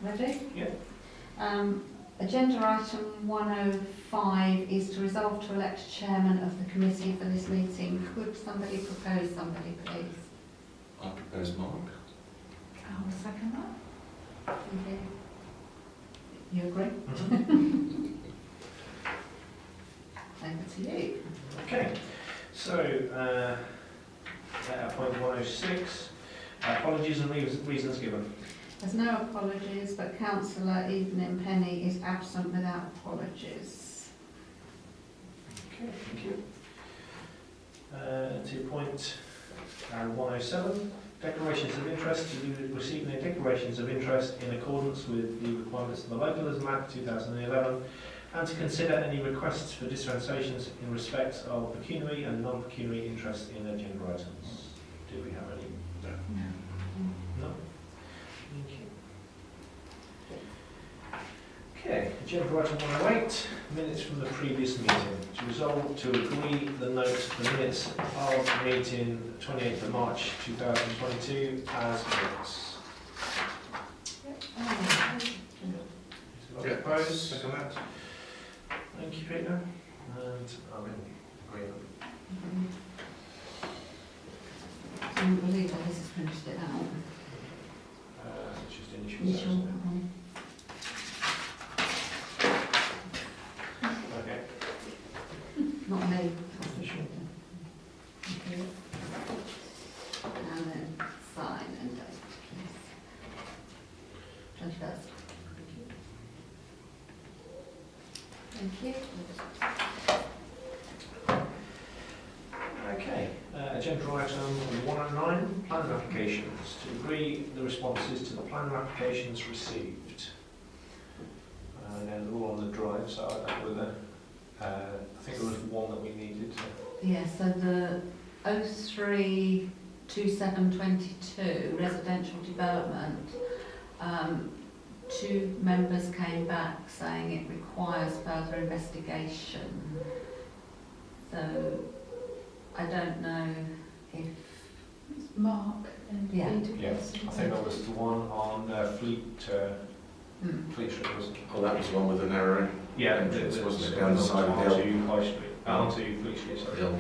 Ready? Yeah. Agenda item 105 is to resolve to elect a chairman of the committee for this meeting. Could somebody propose somebody, please? I propose Mark. I'll second that. Thank you. You agree? Over to you. Okay, so point 106, apologies and reasons given. There's no apologies, but Councillor Evening Penny is absent without apologies. Okay, thank you. To point 107, declarations of interest, to be receiving declarations of interest in accordance with the requirements of the Localism Act 2011, and to consider any requests for dispensations in respect of pecuniary and non-pecuniary interest in agenda items. Do we have any? No? Thank you. Okay, agenda item 108, minutes from the previous meeting. To resolve to agree the notes, the minutes of the meeting 28th of March 2022 as minutes. Propose. Second that. Thank you, Peter. And I'm in agreement. I don't believe that this has finished it out. It's just initial. Initial. Okay. Not me. Initial. Okay. And then sign and date, please. 21st. Thank you. Okay, agenda item 109, plan applications. To agree the responses to the plan applications received. And they're all on the drive, so I don't know whether, I think there was one that we needed to. Yeah, so the 032722 residential development, two members came back saying it requires further investigation. So I don't know if It's Mark and Yeah. Peter. Yeah, I think that was the one on Fleet Street, wasn't it? Oh, that was the one with the narrow Yeah, entrance, it wasn't it? Down the side of the onto High Street, onto Fleet Street, sorry. hill.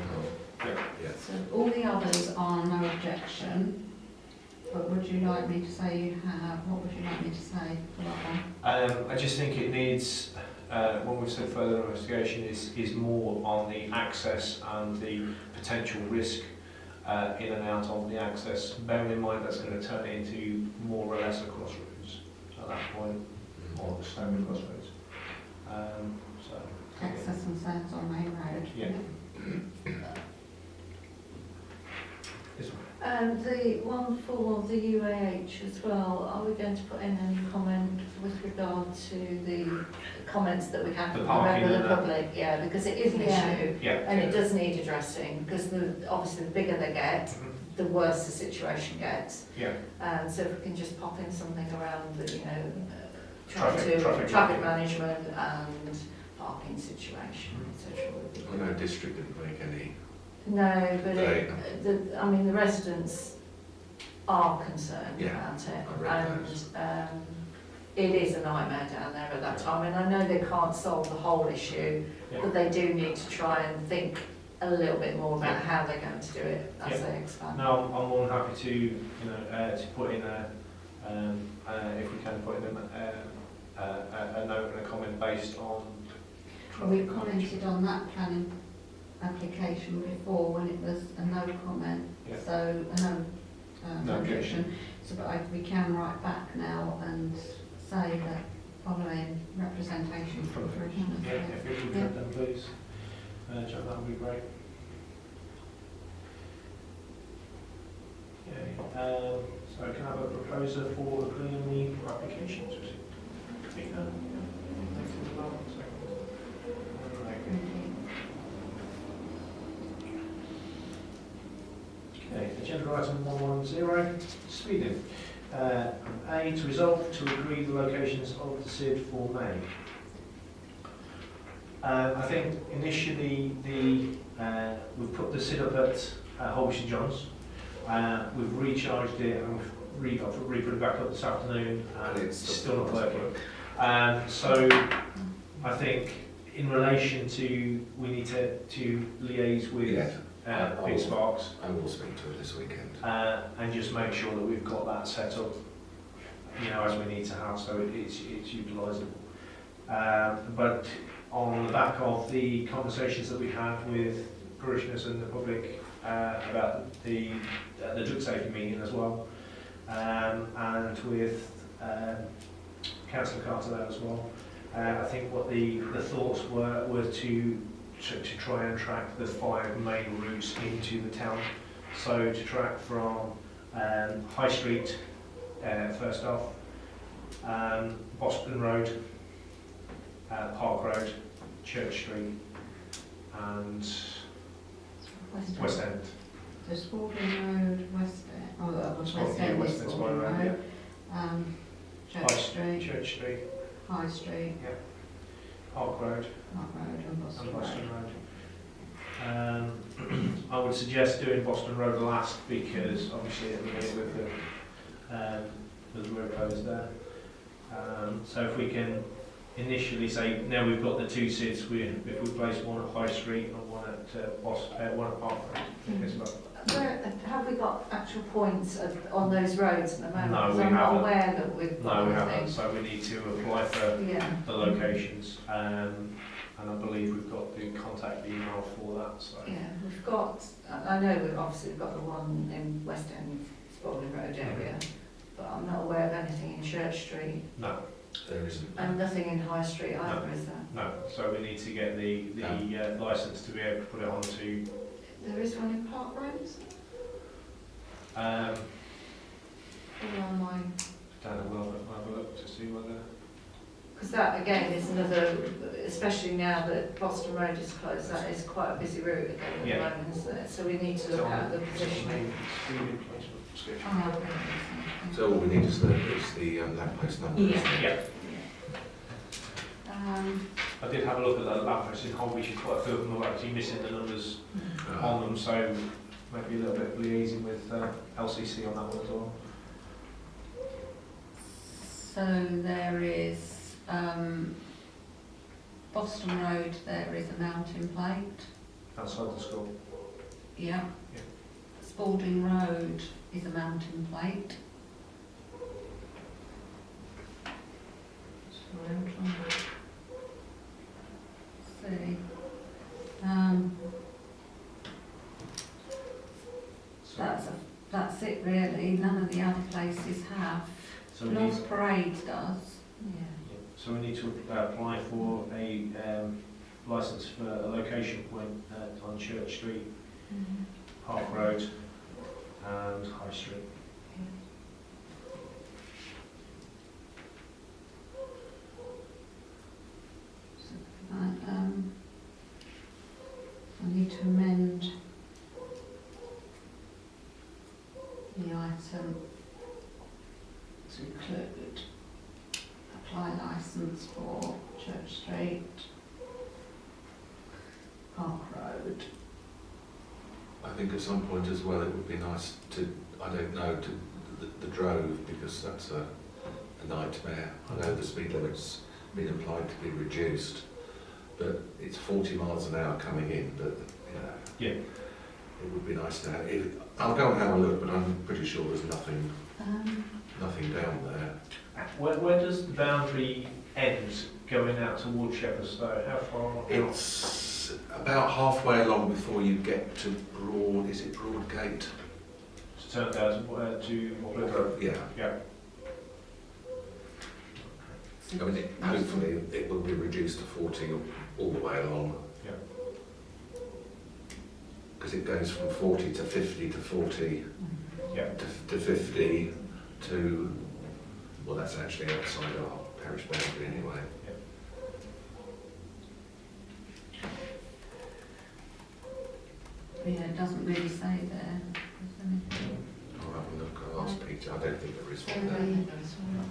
Yeah. Yeah. so. All the others are no objection. But would you like me to say you have? What would you like me to say for that one? I just think it needs, when we've said further investigation, is more on the access and the potential risk in and out of the access. Bearing in mind that's going to turn it into more or less a crossroads at that point, or the standard crossroads. So Access and sales on main road. Yeah. This one. And the one for the UAH as well, are we going to put in any comment with regard to the comments that we had The from parking the and that. public? Yeah, because it is an Yeah. issue Yeah. and it does need addressing, because obviously the bigger they get, Mhm. the worse the situation gets. Yeah. So if we can just pop in something around the, Traffic management and parking situation, etc. I know district didn't make any. No, but They- the residents are concerned Yeah, about it, I read those. and it is a nightmare down there at that time. And I know they can't solve the whole issue, Yeah. but they do need to try and think a little bit more about Yeah. how they're going to do it as Yeah. they expand. No, I'm more than happy to, to put in if we can put in a note and a comment based on. We commented on that planning application before when it was a no comment, Yeah. so a no, No objection. So but we can write back now and say that following representation from the Yeah, if you could then please, Jack, that would be great. Okay, so can I have a proposer for agreeing the applications received? Peter? Yeah. Thank you for that. Second. Right. Okay, agenda item 110, speeding. A, to resolve to agree the locations of the SID for May. I think initially we've put the SID up at Holby St John's. We've recharged it and we've re-put it back up this afternoon, and it's still not working. So I think in relation to, we need to liaise with Yeah. Pete Sparks I will speak to her this weekend. and just make sure that we've got that set up, you know, as we need to have, so it's utilisable. But on the back of the conversations that we had with parishioners and the public about the drug safety meeting as well, and with Councillor Carter there as well, I think what the thoughts were to try and track the 5 main routes into the town. So to track from High Street, first off, Boston Road, Park Road, Church Street, and West End. So Spalding Road, West End, West End is West End, Spalding Road, Church Church Street, High Street, Park Road, Park Road and Boston and Road. Boston Road. I would suggest doing Boston Road last because obviously at the minute with the road closed there. So if we can initially say, now we've got the 2 SIDs, if we place one at High Street and one at one at Park Road, I think it's about. Have we got actual points on those roads at the moment? No, 'Cause we I'm not haven't. aware that we've got No, we anything. haven't, so we need to apply for Yeah. the locations, and I believe we've got the contact email for that, so. Yeah, we've got, I know we've obviously got the one in West End, Spalding Road area, but I'm not aware of anything in Church Street, No, There isn't. and nothing in High Street either, is there? no, so we need to get the licence to be able to put it onto, There is one in Park Road, is um, there? Or am I? down at Welbeck, have a look to see whether, Because that again is another, especially now that Boston Road is closed, that is quite a busy route again at the Yeah. moment, isn't it? So we need to look at the positioning. Speed replacement schedule. Oh, okay. So all we need is the lamppost number. Yeah. isn't it? Yeah, I did have a look at the lampposts in Holbeach, and quite a few of them are actually missing the numbers on them, so maybe a little bit of liaising with LCC on that one as well. So there is Boston Road, there is a mountain plate. Outside the school. Yeah. Yeah. Spalding Road is a mountain plate. Sorry, I'm trying to see. So, That's it really. None of the other places have. so we need, Lost Parade does. Yeah. so we need to apply for a licence for a location point on Church Street, Park Road, and High Street. I need to amend the item to include apply licence for Church Street, Park Road. I think at some point as well, it would be nice to, I don't know, to the drove, because that's a nightmare. I know the speed limit's been applied to be reduced, but it's 40 miles an hour coming in, but, you know. Yeah. It would be nice to have, I'll go and have a look, but I'm pretty sure there's nothing down there. Where does the boundary end going out towards Shepherdstowe? How far? It's about halfway along before you get to is it Broadgate? To turn down to Woodland Road? Yeah. Yeah. I mean, hopefully it will be reduced to 40 all the way along. Yeah. Because it goes from 40 to 50 to 40 Yeah. to 50 to, well, that's actually outside our parish boundary anyway. Yeah, it doesn't really say there. Is anything? I'll have a look, I'll ask Peter, I don't think there is So one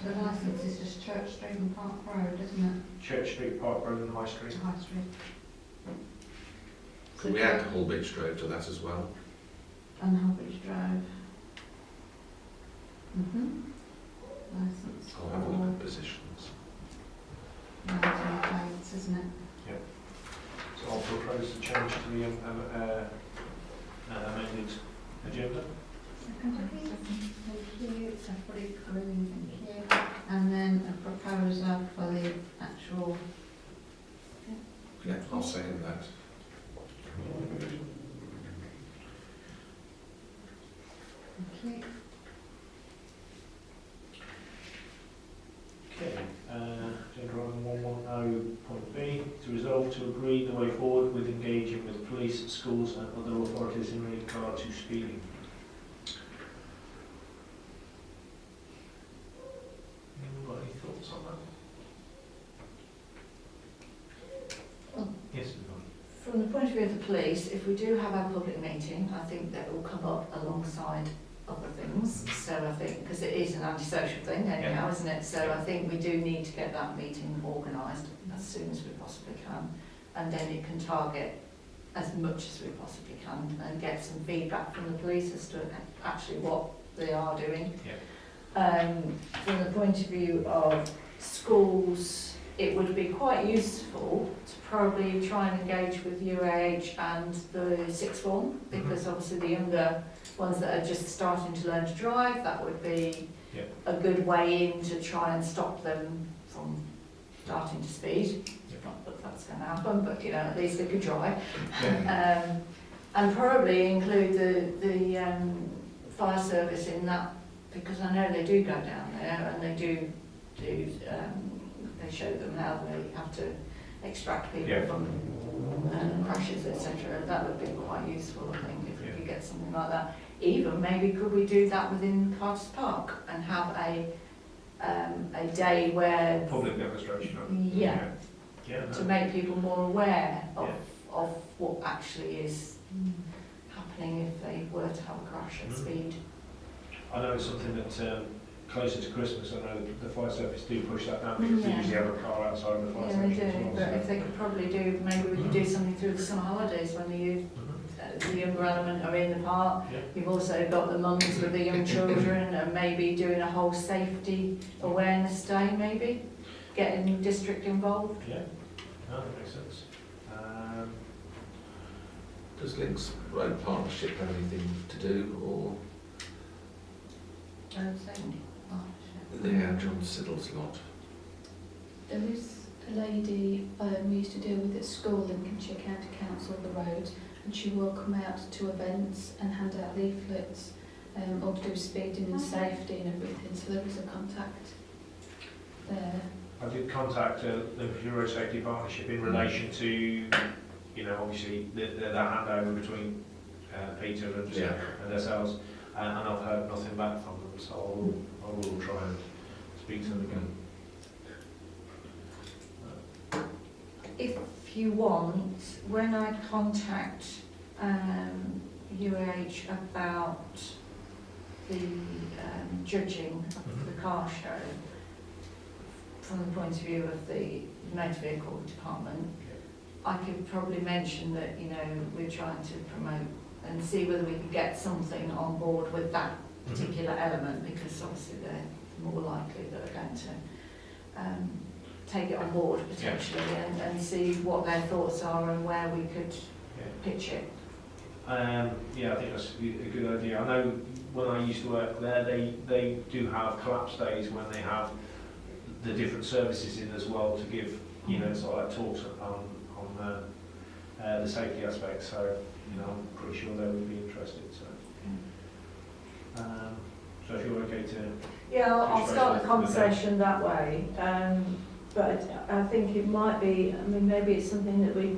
there. the licence is just Church Street and Park Road, isn't Church Street, Park Road, and High it? Street. High Street. Could we add Holbeach Drove to that as well? And Holbeach Drive. Licence I'll have a look at positions. mountain plates, isn't it? So I'll propose the change to the amended agenda. Thank you, so put it through, thank you. And then a proposer for the actual, Yeah, I'll second that. thank you. Okay, agenda item 110.B, to resolve to agree the way forward with engaging with police, schools and other authorities in regard to speeding. Anyone got any thoughts on that? Well, Yes, Yvonne. From the point of view of the police, if we do have our public meeting, I think that will come up alongside other things. So I think, because it is an antisocial thing anyhow, isn't it? So I think we do need to get that meeting organised as soon as we possibly can. And then it can target as much as we possibly can and get some feedback from the police as to actually what they are doing. From the point of view of schools, it would be quite useful to probably try and engage with UAH and the sixth form, because obviously the younger ones that are just starting to learn to drive, that would be a good way in to try and stop them from starting to speed. Not that that's going to happen, but you know, at least they could drive. And probably include the fire service in that, because I know they do go down there and they do they show them how they have to extract people from crashes, etc. That would be quite useful, I think, if we could get something like that. Even maybe could we do that within Carter's Park and have a day where Public demonstration. to make people more aware of what actually is happening if they were to have a crash at speed. I know it's something that closer to Christmas, I know the fire service do push that down because they usually have a car outside of the fire Yeah, they station do, as well. but so- if they could probably do, maybe we could do something through the summer holidays when the youth, the younger element are in the park. You've also got the mums with the young children and maybe doing a whole safety awareness day maybe, getting district involved. Yeah, no, that makes sense. Does Links Road Partnership have anything to do, or John Siddle's lot? There is a lady we used to deal with at school, Lincolnshire County Council, the road, and she will come out to events and hand out leaflets, or do speeding and safety and everything, so there is a contact there. I did contact the Road Safety Partnership in relation to, you know, obviously the handover between Peter and ourselves, and I've heard nothing back from them, so I will try and speak to them again. If you want, when I contact UAH about the judging of the car show, from the point of view of the motor vehicle department, I could probably mention that, you know, we're trying to promote and see whether we can get something on board with that particular element, because obviously they're more likely that are going to take it on board potentially and see what their thoughts are and where we could pitch it. I think that's a good idea. I know when I used to work there, they do have collapse days when they have the different services in as well to give, you know, sort of like talks on the safety aspects. So, you know, I'm pretty sure they would be interested. So, so if you're okay to, Yeah, I'll start the conversation that way. But I think it might be, I mean, maybe it's something that we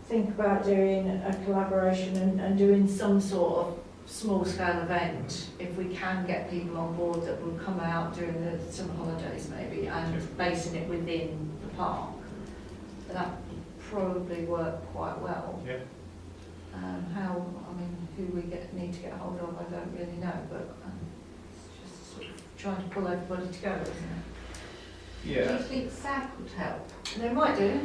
think about doing a collaboration and doing some sort of small scale event, if we can get people on board that will come out during the summer holidays maybe, and basing it within the park. That probably work quite well. How, I mean, who we need to get hold of, I don't really know, but it's just sort of trying to pull everybody together, isn't it? Do you think SAG would help? They might do,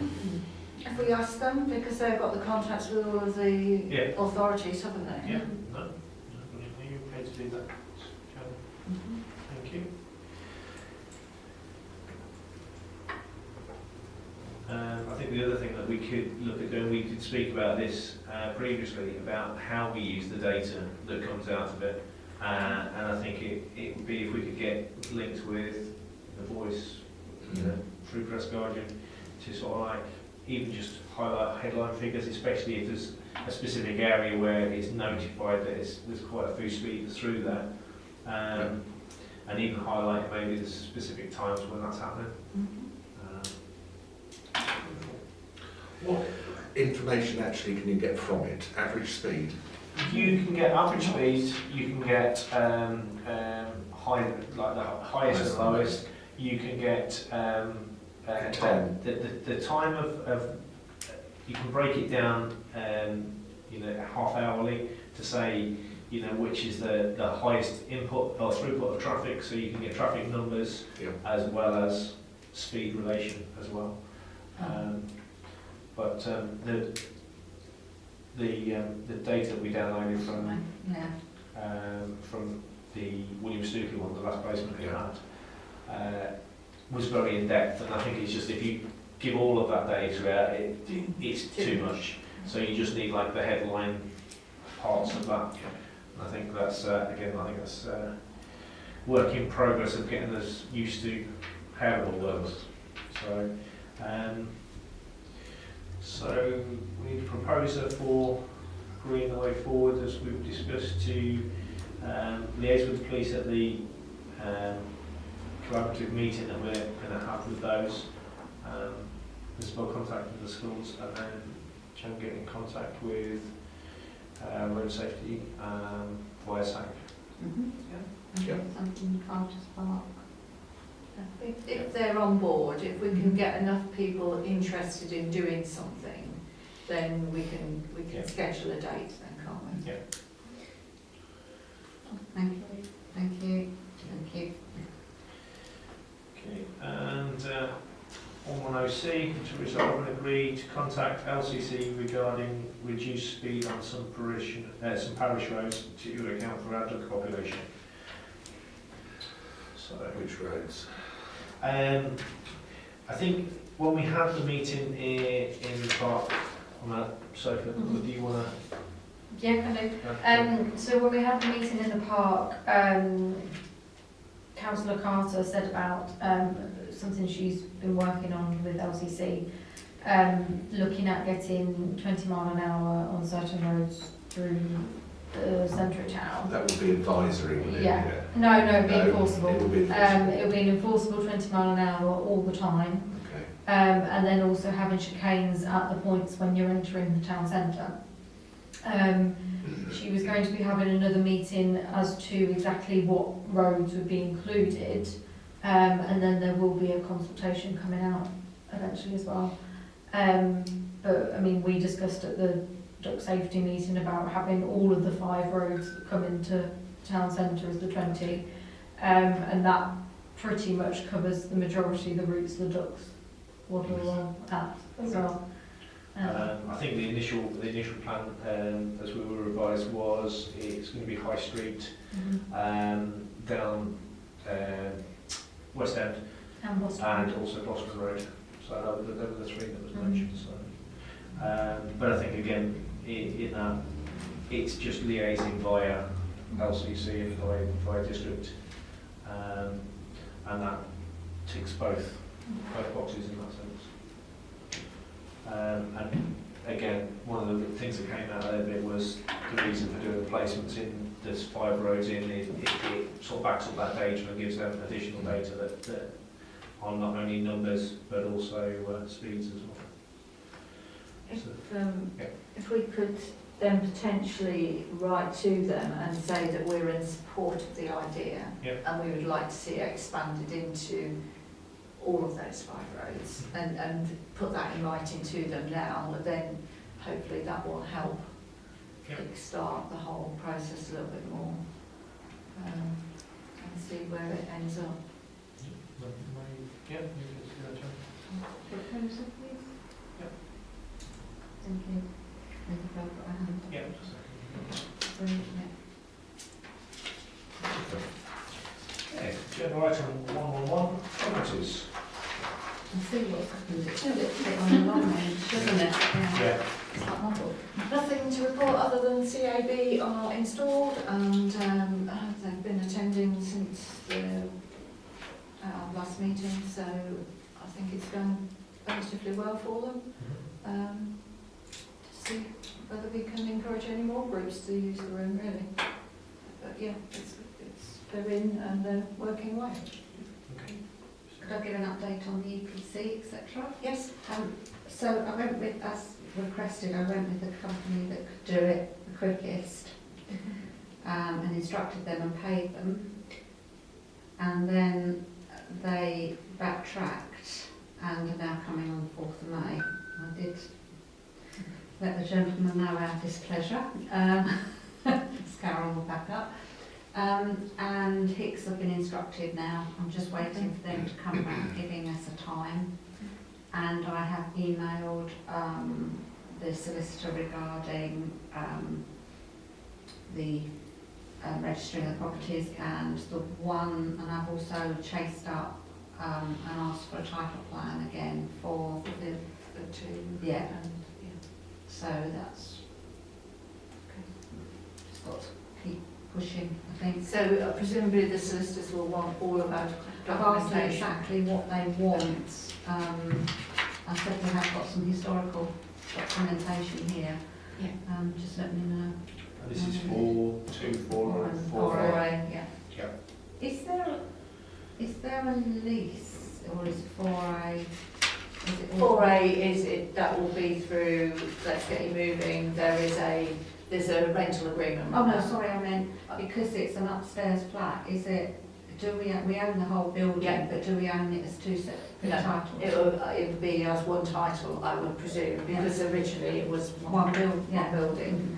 if we ask them, because they've got the contacts with all of the authorities, haven't they? No, are you okay to do that? think the other thing that we could look at doing, we could speak about this previously, about how we use the data that comes out of it. And I think it would be if we could get linked with the Voice, through Press Guardian, to sort of like even just highlight headline figures, especially if there's a specific area where it's notified that there's quite a few speakers through that. And even highlight maybe the specific times when that's happening. What information actually can you get from it? Average speed? You can get average speed, you can get high, like the highest and lowest. You can get time. the time of you can break it down, half hourly to say, which is the highest input or throughput of traffic. So you can get traffic numbers as well as speed relation as well. But the data we downloaded from the William Stookley one, the last placement we had, was very in depth, and I think it's just if you give all of that data out, it's too much. So you just need like the headline parts of that. And I think that's that's work in progress of getting us used to how it all works. So we need a proposer for agreeing the way forward, as we've discussed, to liaise with the police at the collaborative meeting that we're going to have with those, as well contacting the schools, and then try and get in contact with road safety via SAC. Something Carter's Park. If they're on board, if we can get enough people interested in doing something, then we can schedule a date then, can't we? Yeah. Thank you. Okay, and on 10C, to resolve and agree to contact LCC regarding reduced speed on some parish roads to account for adult population. So, Which roads? I think when we had the meeting in the park, on that sofa, do you want to? Yeah, can do. So when we had the meeting in the park, Councillor Carter said about something she's been working on with LCC, looking at getting 20 mile an hour on certain roads through the centre of town. That would be advisory, wouldn't it? Yeah. No, it'd be enforceable. It would be enforceable. It would be an enforceable 20 mile an hour all the time. Okay. And then also having chicanes at the points when you're entering the town centre. She was going to be having another meeting as to exactly what roads would be included, and then there will be a consultation coming out eventually as well. But I mean, we discussed at the duck safety meeting about having all of the 5 roads that come into town centre as the 20, and that pretty much covers the majority of the routes the ducks waddle along at as well. I think the initial plan, as we were revised, was it's going to be High Street, down West End, And Boston. and also Boston Road. So those were the 3 that was mentioned. So, but I think again, in that, it's just liaising via LCC and via district, and that ticks both boxes in that sense. And again, one of the things that came out of that bit was the reason for doing the placements in there's 5 roads in. It sort of backs up that data and gives them additional data that on not only numbers but also speeds as well. If we could then potentially write to them and say that we're in support of the idea, and we would like to see it expanded into all of those 5 roads, and put that in writing to them now, then hopefully that will help kickstart the whole process a little bit more, and see where it ends up. Proposal, please. Thank you. With the vote by hand. Brilliant, Okay, agenda item 111, properties. And see what's happened. It's a bit on the long end, doesn't it? Yeah. It's like novel. Nothing to report other than CAB are installed and they've been attending since our last meeting, so I think it's going relatively well for them. To see whether we can encourage any more groups to use the room, really. But yeah, they're in and they're working away. Could I give an update on the EPC, etc.? Yes. So I went with, as requested, I went with the company that could do it the quickest, and instructed them and paid them. And then they backtracked and are now coming on the 4th of May. I did let the gentleman know our displeasure. Carol will back up. And Hicks have been instructed now. I'm just waiting for them to come back, giving us a time. And I have emailed the solicitor regarding the registering of properties and the one, and I've also chased up and asked for a title plan again for The two. yeah. And, yeah. So that's just got to keep pushing, I think. So presumably the solicitors will want all of our I've asked them documentation. exactly what they want. I said we have got some historical documentation here. Yeah. Just let me know. And this is 4, 2, 4, and 4. 4A, yeah. Is there a lease or is it 4A? Is it all- 4A is it, that will be through Let's Get You Moving. There's a rental agreement. Oh no, sorry, I meant because it's an upstairs flat. Is it? Do we own the whole building? Yeah. But do we own it as two separate No, titles? it would be as one title, I would presume, because originally it was One building. one building.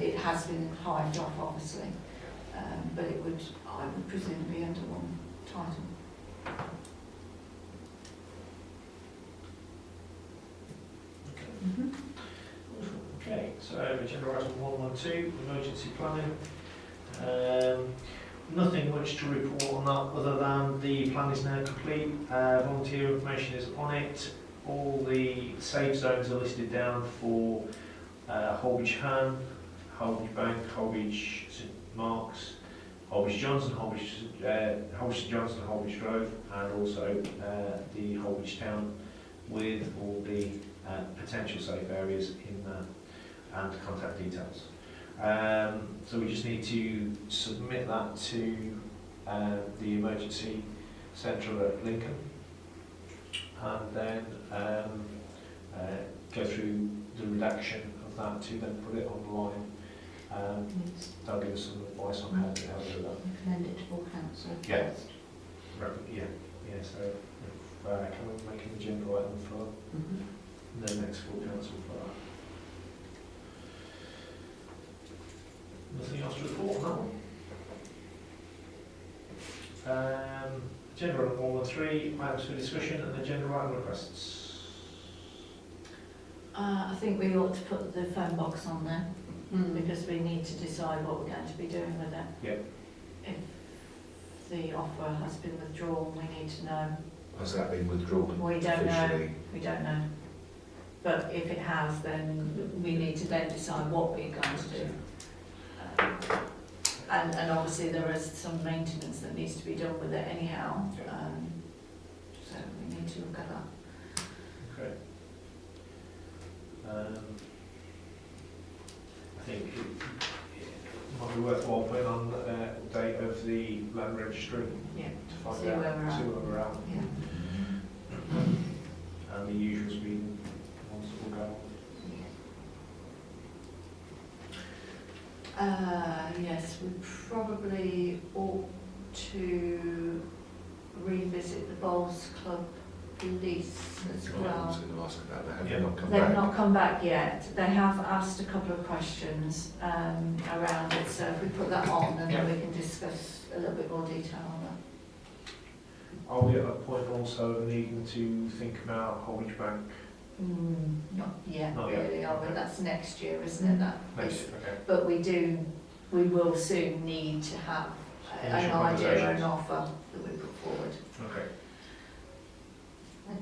It has been hived off, obviously, but it would, I would presume, be under one title. Mhm. Okay, so agenda item 112, emergency planning. Nothing much to report on that other than the plan is now complete. Volunteer information is on it. All the safe zones are listed down for Holbeach Han, Holbeach Bank, Holbeach St Mark's, Holbeach Johnson, Holbeach St Johnson, Holbeach Grove, and also the Holbeach Town, with all the potential safe areas in that and contact details. So we just need to submit that to the emergency central at Lincoln, and then go through the redaction of that to then put it online. They'll give us some advice on how to do that. Recommend it to full council Yeah. first. So can we make an agenda item for Mhm. the next full council for that? Nothing else to report on that one. Agenda item 113, items for discussion and agenda item requests. I think we ought to put the phone box on there, Mm. because we need to decide what we're going to be doing with it. Yep. If the offer has been withdrawn, we need to know. Has that been withdrawn We don't know. officially? We don't know. But if it has, then we need to then decide what we're going to do. And obviously there is some maintenance that needs to be done with it anyhow. Yeah. So we need to look at that. Okay. I think it might be worthwhile putting on a date of the land registry Yeah. to find See out where we're at. see where we're at, Yeah. and the usual speed ones that will go on. Yes, we probably ought to revisit the Bowls Club lease as I was well. going to ask about that. Have Yeah. they not come They've back? not come back yet. They have asked a couple of questions around it, so if we put that on, then we can discuss a little bit more detail on that. Are we at a point also of needing to think about Holbeach Bank Not yet, Not yet, really, are we? okay. That's next year, isn't it? That next is, year? Okay. but we will soon need to have an Initial idea, conversations. an offer that we put forward. Okay. I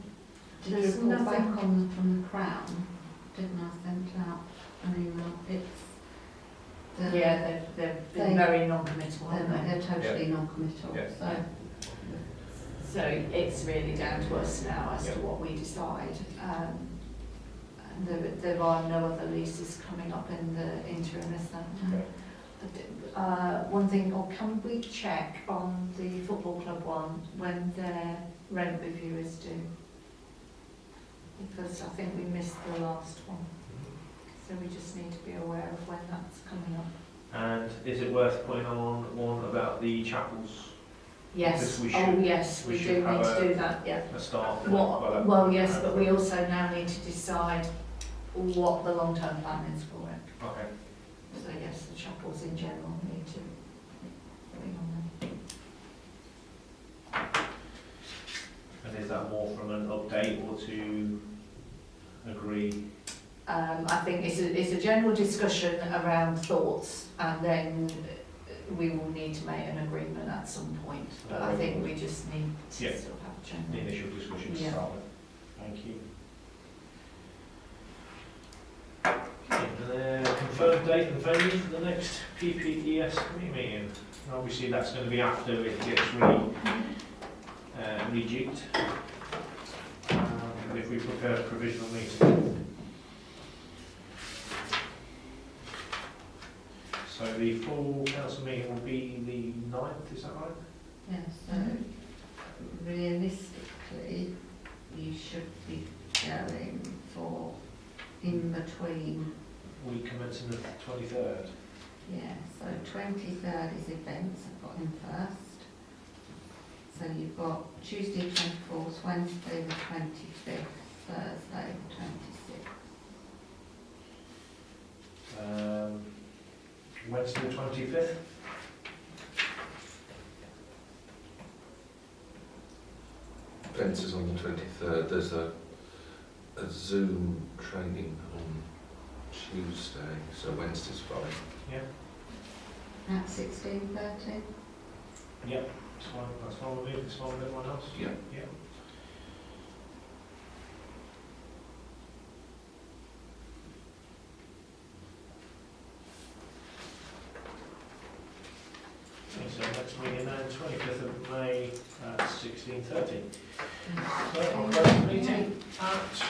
Did you There's report nothing- back on from the Crown? Didn't I send out an email? It's the, Yeah, they've been very non-committal, haven't they? they're totally non-committal. Yeah. So So it's really down to us now as to what we decide. And there are no other leases coming up in the interim, is there? Okay. But, one thing, or can we check on the football club one when their rent review is due? Because I think we missed the last one, so we just need to be aware of when that's coming up. And is it worth putting on one about the chapels? Yes, Because we oh should- yes, we we should do need have to do that, yeah. A start? Well, yes, but we also now need to decide what the long-term plan is for it. Okay. So yes, the chapels in general need to be on And is that more from an update or to agree? there. I think it's a general discussion around thoughts, and then we will need to make an agreement at some point. But I think we just need to Yeah. sort of have a The general. initial discussion to Yeah. start with. Thank you. Okay, confirmed date and venue for the next PPES committee meeting. Obviously, that's going to be after it gets rejigged. If we prepare a provisional meeting. So the full council meeting will be the 9th, is that right? yeah, so realistically, you should be going for in between. Week commencing the 23rd. Yeah, so 23rd is events, I've got in first. So you've got Tuesday 24th, Wednesday the 25th, Thursday the 26th. Wednesday the 25th. Fence is on the 23rd. There's a Zoom training on Tuesday, so Wednesday's fine. Yeah. At 16:30. Yep. That's fine with me. It's fine with everyone else. Yeah. Yeah. Okay, so next meeting then, 25th of May at 16:30. So I'll close the meeting at